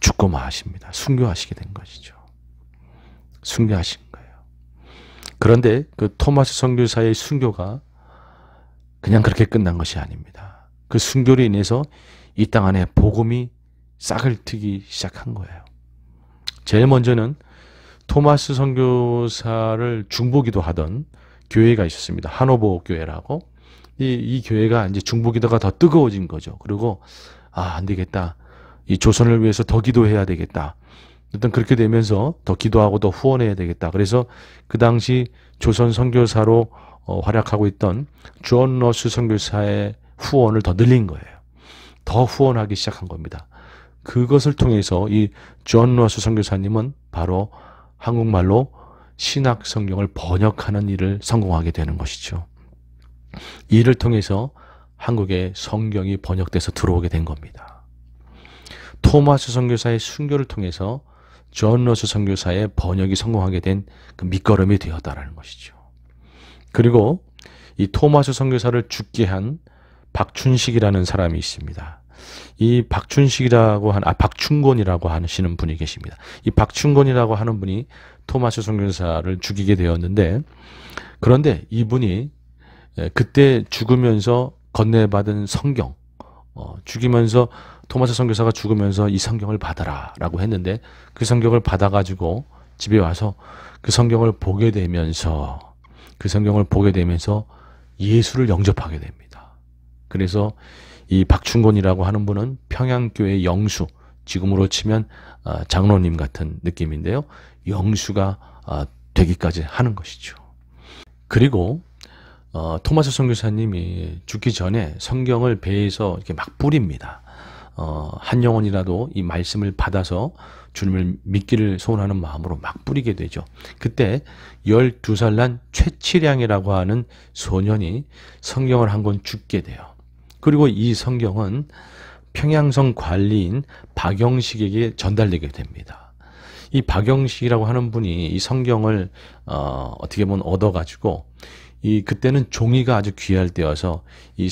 A: 죽고 마십니다. 순교하시게 된 것이죠. 순교하신 거예요. 그런데 그 토마스 선교사의 순교가 그냥 그렇게 끝난 것이 아닙니다. 그 순교로 인해서 이 땅 안에 복음이 싹을 트기 시작한 거예요. 제일 먼저는 토마스 선교사를 중보기도 하던 교회가 있었습니다. 하노버 교회라고. 이 교회가 이제 중보기도가 더 뜨거워진 거죠. 그리고 안 되겠다. 이 조선을 위해서 더 기도해야 되겠다. 일단 그렇게 되면서 더 기도하고 더 후원해야 되겠다. 그래서 그 당시 조선 선교사로 활약하고 있던 존 러스 선교사의 후원을 더 늘린 거예요. 더 후원하기 시작한 겁니다. 그것을 통해서 이 존 러스 선교사님은 바로 한국말로 신약 성경을 번역하는 일을 성공하게 되는 것이죠. 이 일을 통해서 한국에 성경이 번역돼서 들어오게 된 겁니다. 토마스 선교사의 순교를 통해서 존 러스 선교사의 번역이 성공하게 된 그 밑거름이 되었다라는 것이죠. 그리고 이 토마스 선교사를 죽게 한 박춘식이라는 사람이 있습니다. 이 박춘곤이라고 하시는 분이 계십니다. 이 박춘곤이라고 하는 분이 토마스 선교사를 죽이게 되었는데, 그런데 이분이 그때 죽으면서 건네받은 성경, 죽이면서 토마스 선교사가 죽으면서 이 성경을 받아라 라고 했는데, 그 성경을 받아가지고 집에 와서 그 성경을 보게 되면서 예수를 영접하게 됩니다. 그래서 이 박춘곤이라고 하는 분은 평양교회 영수, 지금으로 치면 장로님 같은 느낌인데요. 영수가 되기까지 하는 것이죠. 그리고 토마스 선교사님이 죽기 전에 성경을 배에서 이렇게 막 뿌립니다. 한 영혼이라도 이 말씀을 받아서 주님을 믿기를 소원하는 마음으로 막 뿌리게 되죠. 그때 12살 난 최치량이라고 하는 소년이 성경을 한 권 죽게 돼요. 그리고 이 성경은 평양성 관리인 박영식에게 전달되게 됩니다. 이 박영식이라고 하는 분이 이 성경을 어떻게 보면 얻어가지고, 그때는 종이가 아주 귀할 때여서 이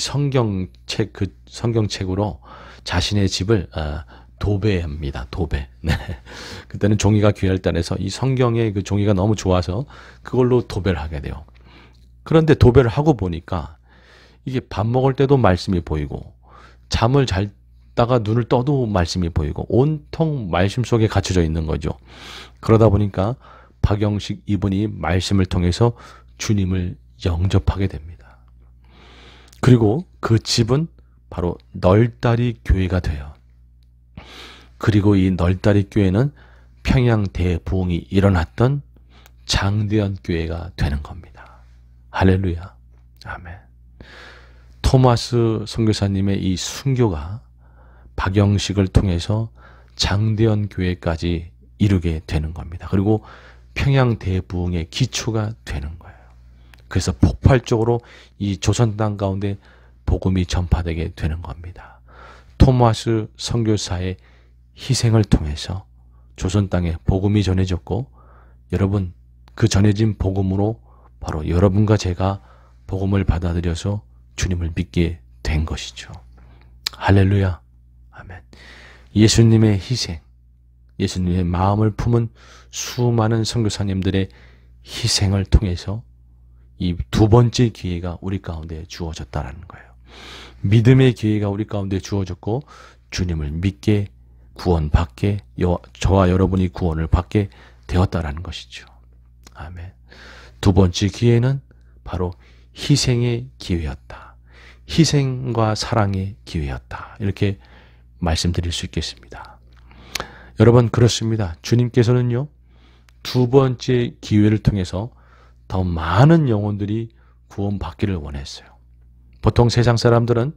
A: 성경책으로 자신의 집을 도배합니다. 도배. 네. 그때는 종이가 귀할 때라서 이 성경의 그 종이가 너무 좋아서 그걸로 도배를 하게 돼요. 그런데 도배를 하고 보니까 이게 밥 먹을 때도 말씀이 보이고 잠을 자다가 눈을 떠도 말씀이 보이고 온통 말씀 속에 갇혀져 있는 거죠. 그러다 보니까 박영식 이분이 말씀을 통해서 주님을 영접하게 됩니다. 그리고 그 집은 바로 널다리 교회가 돼요. 그리고 이 널다리 교회는 평양 대부흥이 일어났던 장대현 교회가 되는 겁니다. 할렐루야. 아멘. 토마스 선교사님의 이 순교가 박영식을 통해서 장대현 교회까지 이루게 되는 겁니다. 그리고 평양 대부흥의 기초가 되는 거예요. 그래서 폭발적으로 이 조선 땅 가운데 복음이 전파되게 되는 겁니다. 토마스 선교사의 희생을 통해서 조선 땅에 복음이 전해졌고, 여러분 그 전해진 복음으로 바로 여러분과 제가 복음을 받아들여서 주님을 믿게 된 것이죠. 할렐루야. 아멘. 예수님의 희생, 예수님의 마음을 품은 수많은 선교사님들의 희생을 통해서 이 두 번째 기회가 우리 가운데 주어졌다는 거예요. 믿음의 기회가 우리 가운데 주어졌고 주님을 믿게 구원받게, 저와 여러분이 구원을 받게 되었다라는 것이죠. 아멘. 두 번째 기회는 바로 희생의 기회였다. 희생과 사랑의 기회였다. 이렇게 말씀드릴 수 있겠습니다. 여러분, 그렇습니다. 주님께서는요, 두 번째 기회를 통해서 더 많은 영혼들이 구원받기를 원했어요. 보통 세상 사람들은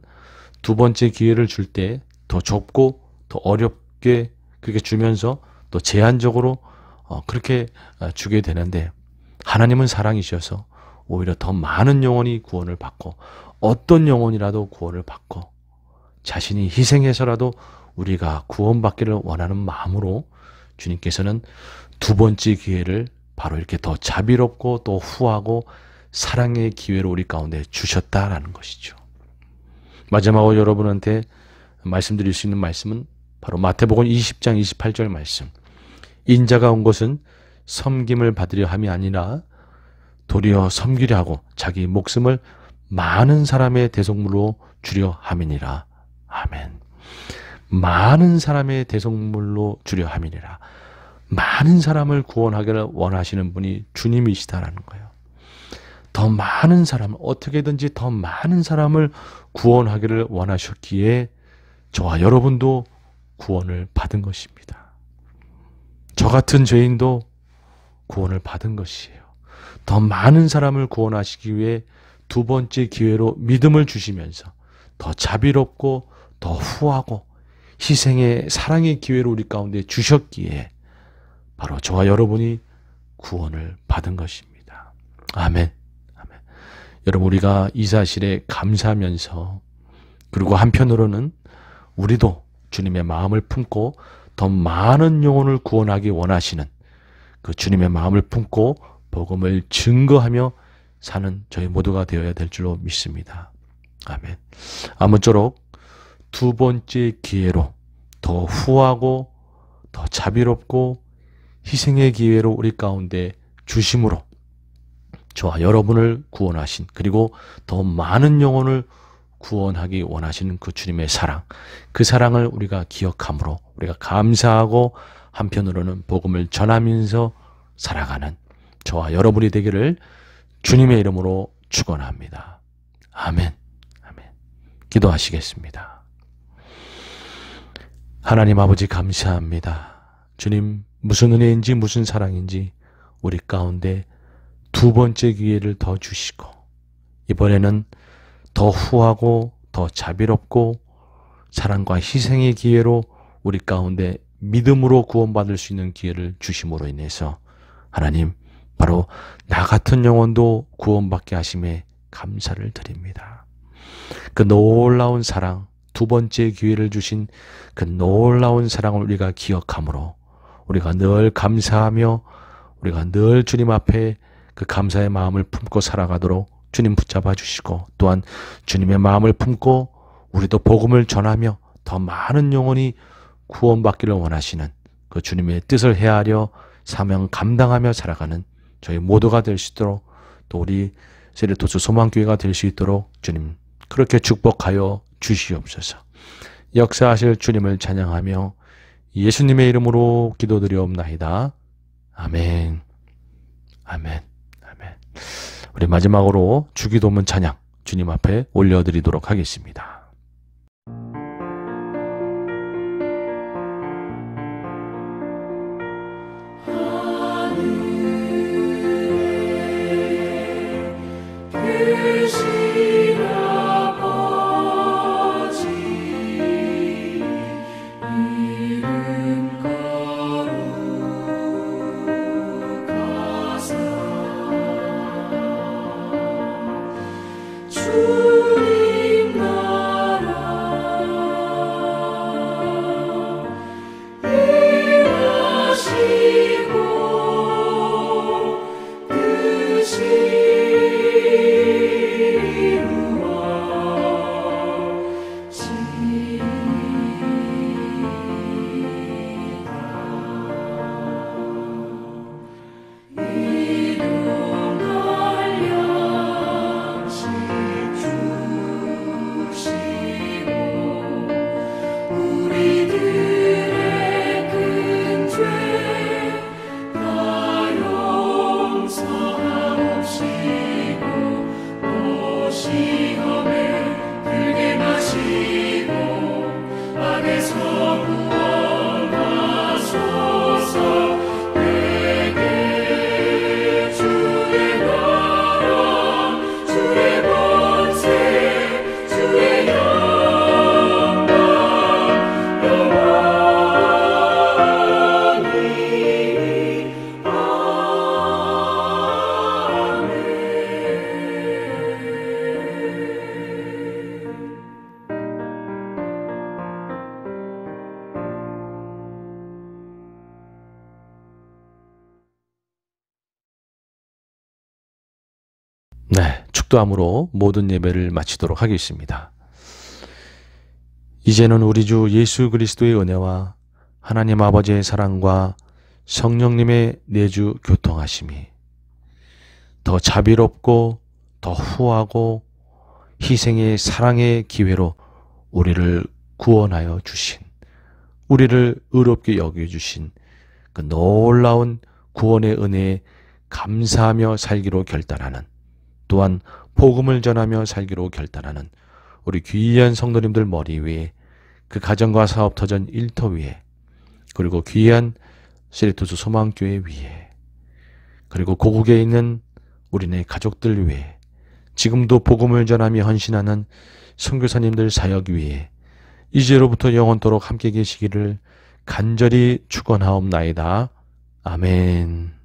A: 두 번째 기회를 줄 때 더 좁고 더 어렵게 그렇게 주면서 또 제한적으로 그렇게 주게 되는데, 하나님은 사랑이셔서 오히려 더 많은 영혼이 구원을 받고 어떤 영혼이라도 구원을 받고 자신이 희생해서라도 우리가 구원받기를 원하는 마음으로 주님께서는 두 번째 기회를 바로 이렇게 더 자비롭고 또 후하고 사랑의 기회로 우리 가운데 주셨다라는 것이죠. 마지막으로 여러분한테 말씀드릴 수 있는 말씀은 바로 마태복음 20장 28절 말씀. 인자가 온 것은 섬김을 받으려 함이 아니라 도리어 섬기려 하고 자기 목숨을 많은 사람의 대속물로 주려 함이니라. 아멘. 많은 사람의 대속물로 주려 함이니라. 많은 사람을 구원하기를 원하시는 분이 주님이시다라는 거예요. 더 많은 사람, 어떻게든지 더 많은 사람을 구원하기를 원하셨기에 저와 여러분도 구원을 받은 것입니다. 저 같은 죄인도 구원을 받은 것이에요. 더 많은 사람을 구원하시기 위해 두 번째 기회로 믿음을 주시면서 더 자비롭고 더 후하고 희생의 사랑의 기회를 우리 가운데 주셨기에 바로 저와 여러분이 구원을 받은 것입니다. 아멘. 아멘. 여러분, 우리가 이 사실에 감사하면서, 그리고 한편으로는 우리도 주님의 마음을 품고 더 많은 영혼을 구원하기 원하시는 그 주님의 마음을 품고 복음을 증거하며 사는 저희 모두가 되어야 될 줄로 믿습니다. 아멘. 아무쪼록 두 번째 기회로 더 후하고 더 자비롭고 희생의 기회로 우리 가운데 주심으로 저와 여러분을 구원하신, 그리고 더 많은 영혼을 구원하기 원하시는 그 주님의 사랑, 그 사랑을 우리가 기억함으로 우리가 감사하고 한편으로는 복음을 전하면서 살아가는 저와 여러분이 되기를 주님의 이름으로 축원합니다. 아멘. 아멘. 기도하시겠습니다. 하나님 아버지, 감사합니다. 주님, 무슨 은혜인지 무슨 사랑인지 우리 가운데 두 번째 기회를 더 주시고, 이번에는 더 후하고 더 자비롭고 사랑과 희생의 기회로 우리 가운데 믿음으로 구원받을 수 있는 기회를 주심으로 인해서 하나님, 바로 나 같은 영혼도 구원받게 하심에 감사를 드립니다. 그 놀라운 사랑, 두 번째 기회를 주신 그 놀라운 사랑을 우리가 기억함으로 우리가 늘 감사하며 우리가 늘 주님 앞에 그 감사의 마음을 품고 살아가도록 주님 붙잡아 주시고, 또한 주님의 마음을 품고 우리도 복음을 전하며 더 많은 영혼이 구원받기를 원하시는 그 주님의 뜻을 헤아려 사명 감당하며 살아가는 저희 모두가 될 수 있도록, 또 우리 세례토스 소망교회가 될 수 있도록 주님 그렇게 축복하여 주시옵소서. 역사하실 주님을 찬양하며 예수님의 이름으로 기도드리옵나이다. 아멘. 아멘. 아멘. 우리 마지막으로 주기도문 찬양 주님 앞에 올려드리도록 하겠습니다. 네, 축도함으로 모든 예배를 마치도록 하겠습니다. 이제는 우리 주 예수 그리스도의 은혜와 하나님 아버지의 사랑과 성령님의 내주 교통하심이 더 자비롭고 더 후하고 희생의 사랑의 기회로 우리를 구원하여 주신, 우리를 의롭게 여겨주신 그 놀라운 구원의 은혜에 감사하며 살기로 결단하는, 또한 복음을 전하며 살기로 결단하는 우리 귀한 성도님들 머리 위에, 그 가정과 사업터전 일터 위에, 그리고 귀한 세례토스 소망교회 위에, 그리고 고국에 있는 우리네 가족들 위에, 지금도 복음을 전하며 헌신하는 선교사님들 사역 위에 이제로부터 영원토록 함께 계시기를 간절히 축원하옵나이다. 아멘.